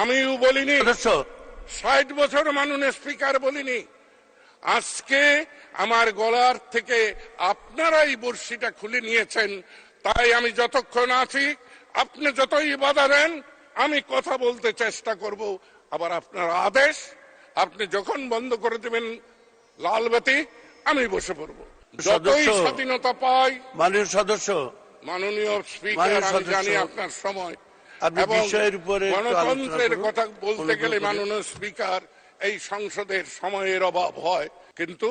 আমিও বলিনি, 60 বছর মাননীয় স্পিকার বলিনি। আজকে আমার গলার থেকে আপনারাই বর্ষিটা খুলে নিয়েছেন। তাই আমি যতক্ষণ আছি, আপনি যতই বাধা দেন, আমি কথা বলতে চেষ্টা করব। আবার আপনার আদেশ, আপনি যখন বন্ধ করে দেবেন লালবাতি, আমি বসে পড়ব। যতই স্বাধীনতা পাই। মাননীয় সদস্য, মাননীয় স্পিকার, আমি জানি আপনার সময় এবং গণতন্ত্রের কথা বলতে গেলে মাননীয় স্পিকার এই সংসদের সময়ের অভাব হয়। কিন্তু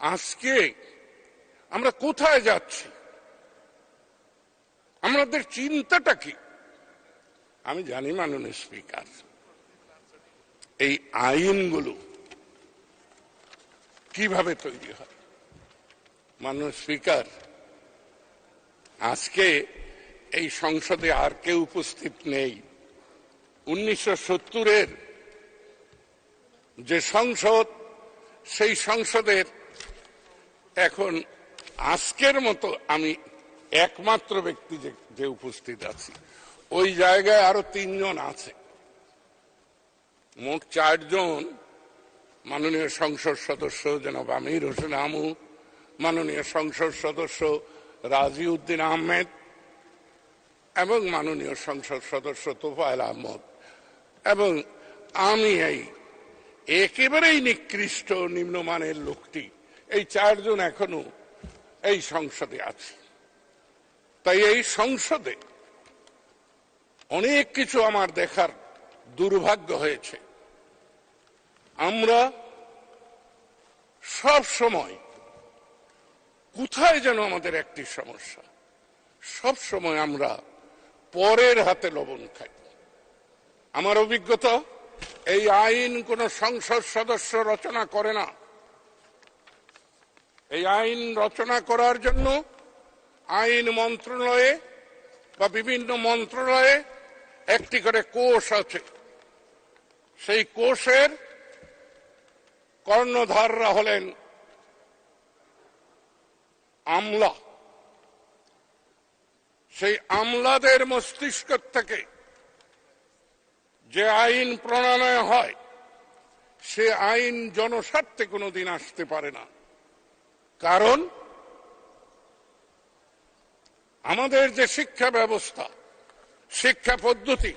আজকে আমরা কোথায় যাচ্ছি, আমাদের চিন্তাটা কি? আমি জানি মাননীয় স্পিকার, এই আইনগুলো কিভাবে তৈরি হয়। মাননীয় স্পিকার, আজকে এই সংসদে আর কেউ উপস্থিত নেই। 1970-এর যে সংসদ, সেই সংসদের এখন আজকের মতো আমি একমাত্র ব্যক্তি যে উপস্থিত আছি। ওই জায়গায় আরো 3 জন আছে, মোট 4 জন। মাননীয় সংসদ সদস্য জনাব আমির হোসেন আমু, মাননীয় সংসদ সদস্য রাজি উদ্দিন আহমেদ এবং মাননীয় সংসদ সদস্য তোফায়েল আহমদ এবং আমি এই একেবারেই নিকৃষ্ট নিম্নমানের লোকটি। এই 4 জন এখনো এই সংসদে আছে। তাই এই সংসদে অনেক কিছু আমার দেখার দুর্ভাগ্য হয়েছে। আমরা সব সময় কোথায় যেন আমাদের একটি সমস্যা, সব সময় আমরা পরের হাতে লবণ খাই। আমার অভিজ্ঞতা, এই আইন কোন সংসদ সদস্য রচনা করে না। এই আইন রচনা করার জন্য আইন মন্ত্রণালয়ে বা বিভিন্ন মন্ত্রণালয়ে একটি করে কোষ আছে। সেই কোষের কর্ণধাররা হলেন আমলা। সেই আমলাদের মস্তিষ্ক থেকে যে আইন প্রণয়ন হয়, সে আইন জনস্বার্থে কোনোদিন আসতে পারে না। কারণ আমাদের যে শিক্ষা ব্যবস্থা, শিক্ষা পদ্ধতি,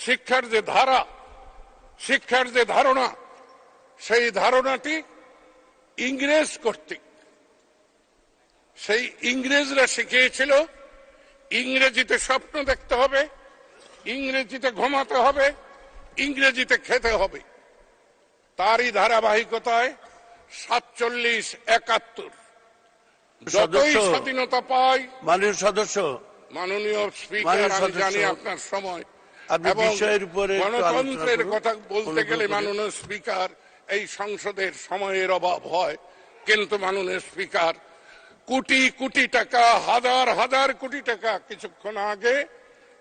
শিক্ষার যে ধারা, শিক্ষার যে ধারণা, সেই ধারণাটি ইংরেজ কর্তৃক। সেই ইংরেজরা শিখিয়েছিল ইংরেজিতে স্বপ্ন দেখতে হবে, ইংরেজিতে ঘুমাতে হবে, ইংরেজিতে খেতে হবে। তারই ধারাবাহিকতায় 47-71 যতই স্বাধীনতা পাই। মাননীয় সদস্য, মাননীয় স্পিকার, আমি জানি আপনার সময় এবং গণতন্ত্রের কথা বলতে গেলে মাননীয় স্পিকার এই সংসদের সময়ের অভাব হয়। কিন্তু মাননীয় স্পিকার, কোটি কোটি টাকা, হাজার হাজার কোটি টাকা, কিছুক্ষণ আগে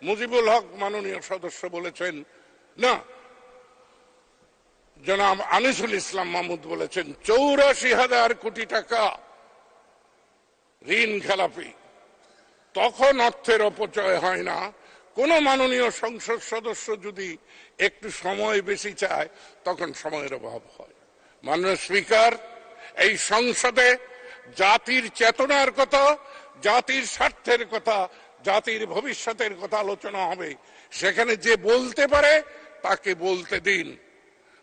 মুজিবুল হক মাননীয় সদস্য বলেছেন, না জনাব আনিসুল ইসলাম মাহমুদ বলেছেন 84,000 কোটি টাকা ঋণ খেলাপি। তখন অর্থের অপচয় হয় না। কোন মাননীয় সংসদ সদস্য যদি একটু সময় বেশি চায়, তখন সময়ের অভাব হয়। মাননীয় স্পিকার, এই সংসদে জাতির চেতনার কথা, জাতির স্বার্থের কথা, জাতির ভবিষ্যতের কথা আলোচনা হবে। সেখানে যে বলতে পারে তাকে বলতে দিন।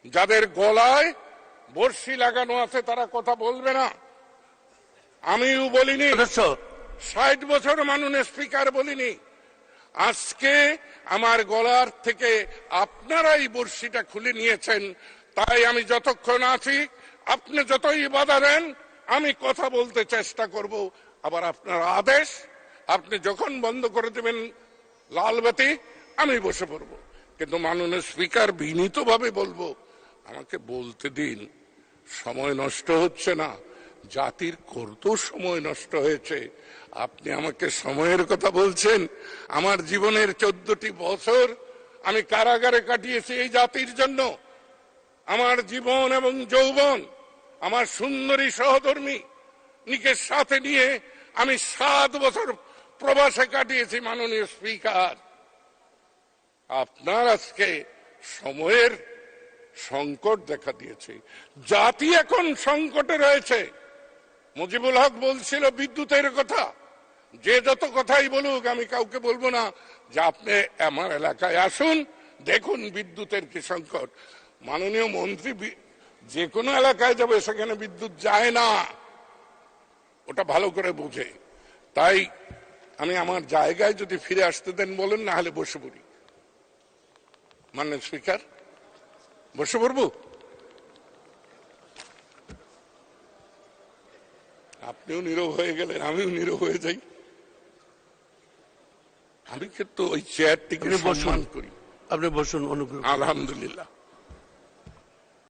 যাদের গলায় বর্ষি লাগানো আছে তারা কথা বলবে না। আমিও বলিনি, 60 বছর মাননীয় স্পিকার বলিনি। আজকে আমার গলার থেকে আপনারাই বর্ষিটা খুলে নিয়েছেন। তাই আমি যতক্ষণ আছি, আপনি যতই বাধা দেন, আমি কথা বলতে চেষ্টা করব। আবার আপনার আদেশ, আপনি যখন বন্ধ করে দেবেন লালবাতি, আমি বসে পড়ব। কিন্তু মাননীয় স্পিকার, বিনীতভাবে বলবো, আমাকে বলতে দিন। সময় নষ্ট হচ্ছে না, জাতির কত সময় নষ্ট হয়েছে। আপনি আমাকে সময়ের কথা বলছেন। আমার জীবনের 14টি বছর আমি কারাগারে কাটিয়েছি এই জাতির জন্য। আমার জীবন এবং যৌবন আমার সুন্দরী সহধর্মী নিকে সাথে নিয়ে আমি 7 বছর প্রবাসে কাটিয়েছি। মাননীয় স্পিকার, আপনার আজকে সময়ের সংকট দেখা দিয়েছে, জাতি এখন সংকটে রয়েছে। মুজিবুল হক বলছিল বিদ্যুতের কথা, যে যত কথাই বলুক আমি কাউকে বলবো না যে আপনি আমার এলাকায় আসুন, দেখুন বিদ্যুতের কি সংকট। মাননীয় মন্ত্রী যে কোনো এলাকায় যাবে, সেখানে বিদ্যুৎ যায় না, ওটা ভালো করে বুঝে। তাই আমি আমার জায়গায় যদি ফিরে আসতে দেন বলেন, না হলে বসে পড়ি। মাননীয় স্পিকার, বসে পড়বো? আপনিও নীরব হয়ে গেলেন, আমিও নীরব হয়ে যাই। আমি কিন্তু ওই চেয়ারটিকে সম্মান করি। আপনি বসুন অনুগ্রহ। আলহামদুলিল্লাহ।